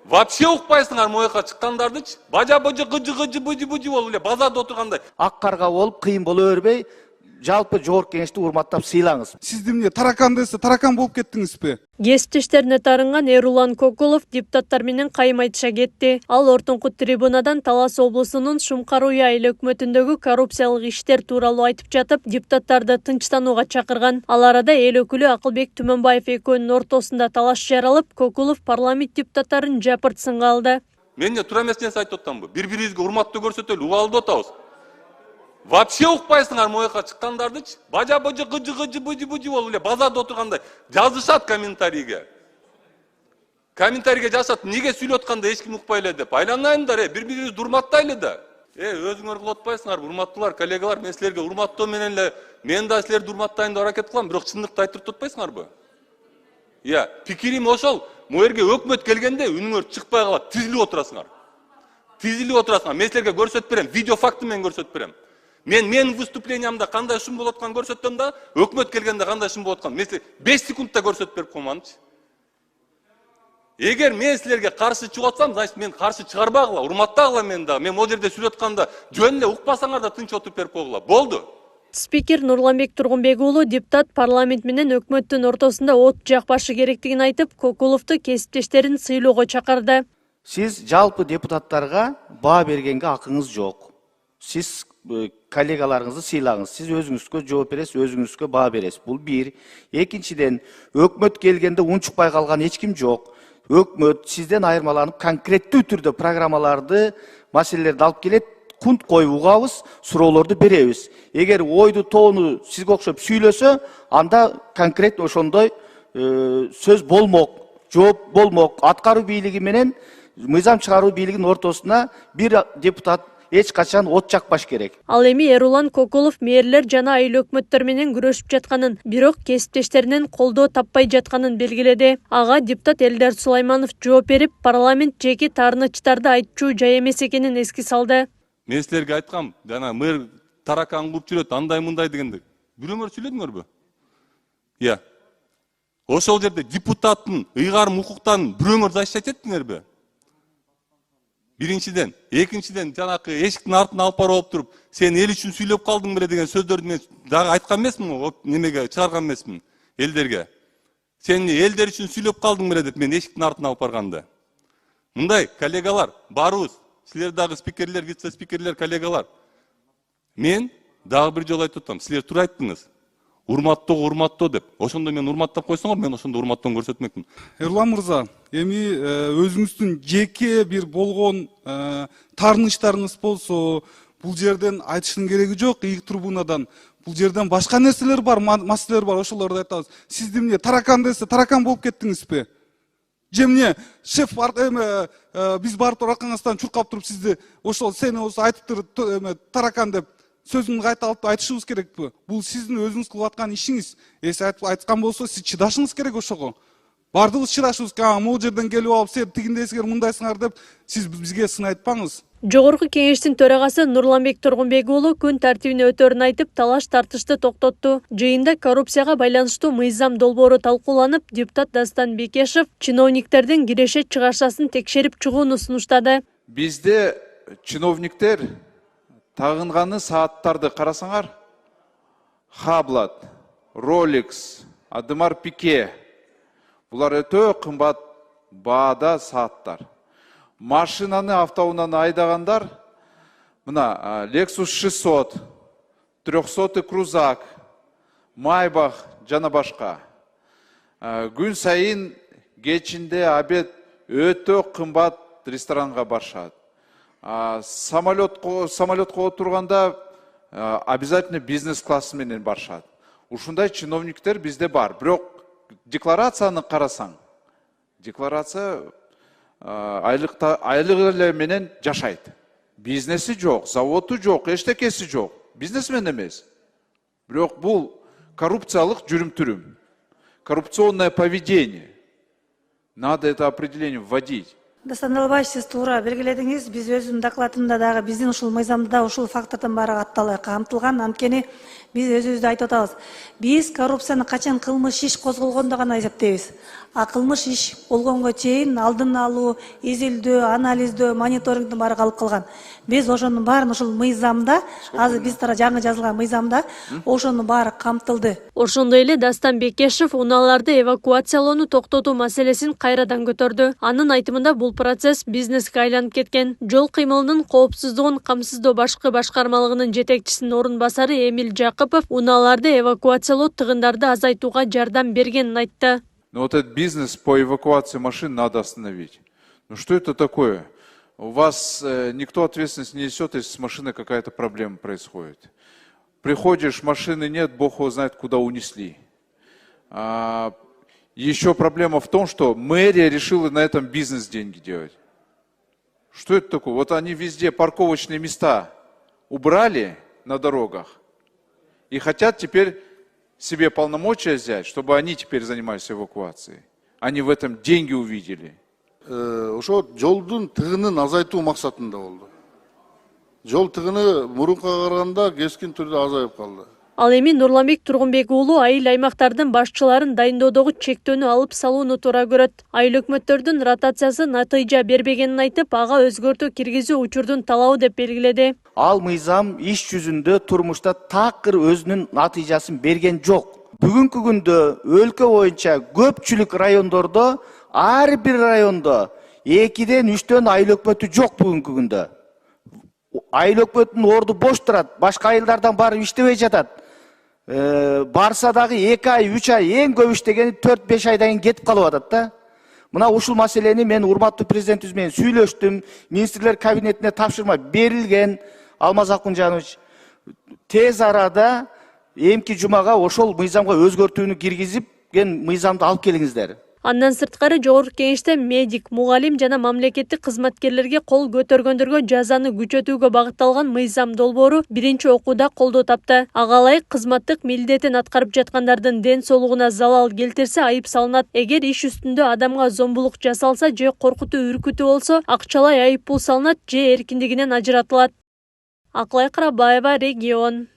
Вообще укпайсыңар моюкка чыккандардычы? Бажа-бажа гыжы-гыжы быжы болуп эле базарда отургандай. Ак карга болуп кыйын боло бербей, жалпы жогорку кеңешти урматтап сыйлаңыз. Сиз эмне таракан десе таракан болуп кеттиңизби? Кесиптештерине тарынган Эрулан Кокулов депутаттар менен кайым айтыша кетти. Ал ортоңку трибунадан Талас облусунун Шумкарый айыл өкмөтүндөгү коррупциялык иштер тууралуу айтып жатып, депутаттарды тынчтанууга чакырган. Ал арада эл өкүлү Акылбек Түмөнбаев экөөнүн ортосунда талаш жаралып, Кокулов парламент депутаттарын жапыртсынга алды. Мен туура эмес нерсе айтып атамбы? Бири-бирибизге урматтуу көрсөтөлү, убалып атабыз. Вообще укпайсыңар моюкка чыккандардычы? Бажа-бажа гыжы-гыжы быжы болуп эле базарда отургандай жазышат комментарийге. Комментарийге жазышат, эмнеге сүйлөп атканда эч ким укпай эле деп. Айланайындар, бири-бирибизди урматтайлы да. Өзүңөр кылып атпайсыңар, урматтуулар, коллегалар, мен силерге урматтоо менен эле мен да силерди урматтайын деп аракет кылам, бирок чындыкты айтып атпайсыңарбы? Пикирим ошол. Могу жерге өкмөт келгенде үнүңөр чыкпай калат, тизилип отурасыңар. Тизилип отурасыңар. Мен силерге көрсөтүп берем, видео факты менен көрсөтүп берем. Мен выступлениямда кандай шум болуп атканын көрсөттүм да, өкмөт келгенде кандай шум болуп атканын. Мен силерге 5 секундта көрсөтүп берип койманчы. Эгер мен силерге каршы чыгып атсам, значит мен каршы чыгарбагыла, урматтагыла мен да. Мен могу жерде сүйлөп атканда жөн эле укпасаңар да тынч отуруп берип койгула. Болду. Спикер Нурланбек Тургунбек уулу депутат парламент менен өкмөттүн ортосунда от жакпашы керектигин айтып, Кокуловду кесиптештерин сыйлоого чакырды. Сиз жалпы депутаттарга баа бергенге акыңыз жок. Сиз коллегаларыңызды сыйлаңыз. Сиз өзүңүзгө жооп бересиз, өзүңүзгө баа бересиз. Бул бир. Экинчиден, өкмөт келгенде унчукпай калган эч ким жок. Өкмөт сизден айырмаланып конкреттүү түрдө программаларды, маселелерди алып келет, кунт коюп угабыз, суроолорду беребиз. Эгер ойду тоону сизге окшоп сүйлөсө, анда конкрет ошондой сөз болмок, жооп болмок. Аткаруу бийлиги менен мыйзам чыгаруу бийлигинин ортосуна бир депутат эч качан от жакпаш керек. Ал эми Эрулан Кокулов мэрлер жана айыл өкмөттөр менен күрөшүп жатканын, бирок кесиптештеринен колдоо таппай жатканын белгиледи. Ага депутат Элдар Сулайманов жооп берип, парламент жеке таарынычтарды айтчу жай эмес экенин эске салды. Мен силерге айткам, жана мэр таракан кылып жүрөт, андай-мындай дегенде. Бирөөңөр сүйлөдүңөрбү? Ошол жерде депутаттын ыйгарым укуктарын бирөөңөр защищать эттиңерби? Биринчиден, экинчиден жанакы эшиктин артына алып барып туруп, сен эл үчүн сүйлөп калдың беле деген сөздөрдү мен дагы айткан эмесмин, немеге чыгарган эмесмин элдерге. Сен элдер үчүн сүйлөп калдың беле деп мен эшиктин артына алып барганда. Мындай коллегалар барыбыз, силер дагы спикерлер, вице-спикерлер, коллегалар. Мен дагы бир жолу айтып атам, силер туура айттыңыз. Урматтоо деп. Ошондо мен урматтап койсоңор, мен ошондо урматтоону көрсөтмөкмүн. Эрлан мырза, эми өзүңүздүн жеке бир болгон таарынычтарыңыз болсо, бул жерден айтыштын кереги жок, ийик трибунадан. Бул жерден башка нерселер бар, маселелер бар, ошолорду айтабыз. Сиз эмне таракан десе таракан болуп кеттиңизби? Же эмне шеф биз барып аркаңыздан чуркап туруп сизди ошол сени айтып таракан деп сөзүңдү кайта алып айтышыбыз керекпи? Бул сиздин өзүңүз кылып аткан ишиңиз. Эси айткан болсо, сиз чыдашыңыз керек ошого. Бардыгыбыз чыдашыбыз керек. Могу жерден келип алып, сен тигиндейсиңер, мындайсыңар деп сиз бизге сын айтпаңыз. Жогорку кеңештин төрагасы Нурланбек Тургунбек уулу күн тартибине өтөрүн айтып, талаш тартышты токтотту. Жыйында коррупцияга байланыштуу мыйзам долбоору талкууланып, депутат Дастан Бекешев чиновниктердин киреше чыгарчасын текшерип чыгууну сунуштады. Бизде чиновниктер тагынганы сааттарды карасаңар, Хаблат, Rolex, Адымар Пике. Булар өтө кымбат баада сааттар. Машинаны автоунан айдагандар, мына Lexus 600, 300 Крузак, Майбах жана башка. Күн сайын кечинде обед өтө кымбат ресторанга барышат. Самолетко отурганда обязательно бизнес-класс менен барышат. Ушундай чиновниктер бизде бар. Бирок декларацияны карасаң, декларация айлык эле менен жашайт. Бизнеси жок, заводу жок, эчтекеси жок. Бизнесмен эмес. Бирок бул коррупциялык жүрүм-түрүм, коррупционное поведение. Надо это определение вводить. Дастан Албаевич, сиз туура белгиледиңиз. Биз өзүнүн докладында дагы биздин ушул мыйзамда ушул фактордун баары камтылган. Анткени биз өзүбүздү айтып атабыз. Биз коррупцияны качан кылмыш иш козголгондо гана эсептейбиз. А кылмыш иш болгонго чейин алдын алуу, изилдөө, анализдөө, мониторингдин баары калып калган. Биз ошонун баарын ушул мыйзамда, азыр биз тара жаңы жазылган мыйзамда ошонун баары камтылды. Ошондой эле Дастан Бекешев унааларды эвакуациялоону токтотуу маселесин кайрадан көтөрдү. Анын айтымында бул процесс бизнеске айланып кеткен. Жол кыймылынын коопсуздугун камсыздоо башкы башкармалыгынын жетекчисинин орун басары Эмил Жакыпов унааларды эвакуациялоо тыгындарды азайтууга жардам бергенин айтты. Но вот этот бизнес по эвакуации машин надо остановить. Ну что это такое? У вас никто ответственность не несет, если с машиной какая-то проблема происходит. Приходишь, машины нет, Бог его знает, куда унесли. Еще проблема в том, что мэрия решила на этом бизнес деньги делать. Что это такое? Вот они везде парковочные места убрали на дорогах и хотят теперь себе полномочия взять, чтобы они теперь занимались эвакуацией. Они в этом деньги увидели. Ошо жолдун тыгынын азайтуу максатында болду. Жол тыгыны мурунка караганда кескин түрдө азайып калды. Ал эми Нурланбек Тургунбек уулу айыл аймактардын башчыларын дайындоодогу чектөөнү алып салууну туура көрөт. Айыл өкмөттөрдүн ротациясы натыйжа бербегенин айтып, ага өзгөртүү киргизүү учурдун талабы деп белгиледи. Ал мыйзам иш жүзүндө турмушта такыр өзүнүн натыйжасын берген жок. Бүгүнкү күндө өлкө боюнча көпчүлүк райондордо ар бир райондо 2-ден 3-төн айыл өкмөтү жок бүгүнкү күндө. Айыл өкмөтүнүн орду бош турат, башка айылдардан барып иштебей жатат. Барса дагы 2 ай, 3 ай, эң көп иштегени 4-5 айдан кийин кетип калып атат да. Мына ушул маселени мен урматтуу президентибиз менен сүйлөштүм. Министрлер кабинетине тапшырма берилген. Алмаз Акунжанович тез арада эмки жумага ошол мыйзамга өзгөртүүнү киргизип, мыйзамды алып келиңиздер. Андан сырткары жогорку кеңеште медик, мугалим жана мамлекеттик кызматкерлерге кол көтөргөндөргө жазаны күчөтүүгө багытталган мыйзам долбоору биринчи окууда колдоо тапты. Ага ылайык кызматтык милдетин аткарып жаткандардын ден соолугуна залал келтирсе айып салынат. Эгер иш үстүндө адамга зомбулук жасалса же коркутуу үркүтүү болсо, акчалай айып пул салынат же эркиндигинен ажыратылат. Акылай Карабаева, Регион.